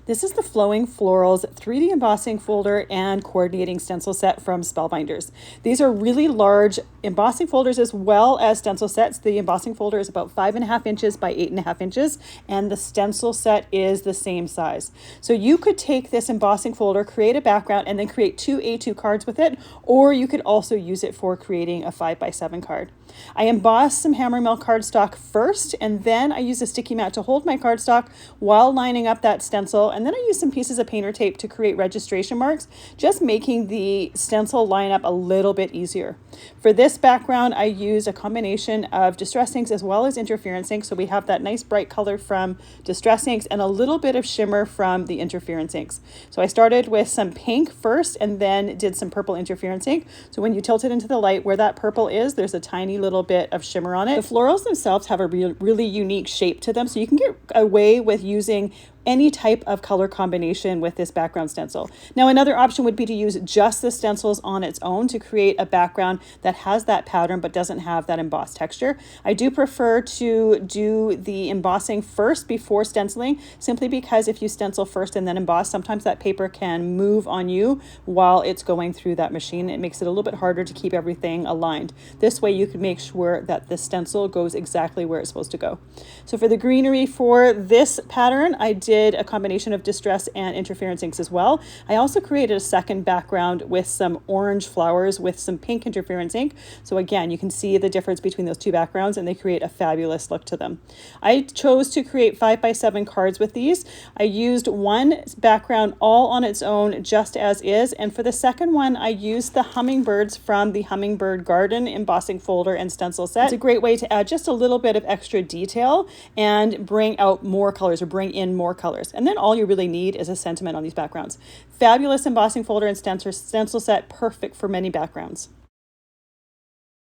This is the Flowing Florals 3D embossing folder and coordinating stencil set from Spellbinders. These are really large embossing folders as well as stencil sets. The embossing folder is about 5.5 inches by 8.5 inches, and the stencil set is the same size. So you could take this embossing folder, create a background, and then create 2 A2 cards with it, or you could also use it for creating a 5x7 card. I embossed some hammer mill cardstock first, and then I used a sticky mat to hold my cardstock while lining up that stencil, and then I used some pieces of painter tape to create registration marks, just making the stencil line up a little bit easier. For this background, I used a combination of distress inks as well as interference inks, so we have that nice bright color from distress inks and a little bit of shimmer from the interference inks. So I started with some pink first and then did some purple interference ink. So when you tilt it into the light, where that purple is, there's a tiny little bit of shimmer on it. The florals themselves have a really unique shape to them, so you can get away with using any type of color combination with this background stencil. Now, another option would be to use just the stencils on its own to create a background that has that pattern but doesn't have that embossed texture. I do prefer to do the embossing first before stenciling, simply because if you stencil first and then emboss, sometimes that paper can move on you while it's going through that machine. It makes it a little bit harder to keep everything aligned. This way you can make sure that the stencil goes exactly where it's supposed to go. So for the greenery for this pattern, I did a combination of distress and interference inks as well. I also created a second background with some orange flowers with some pink interference ink. So again, you can see the difference between those two backgrounds and they create a fabulous look to them. I chose to create 5x7 cards with these. I used one background all on its own just as is, and for the second one I used the hummingbirds from the Hummingbird Garden embossing folder and stencil set. It's a great way to add just a little bit of extra detail and bring out more colors or bring in more colors. And then all you really need is a sentiment on these backgrounds. Fabulous embossing folder and stencil set, perfect for many backgrounds.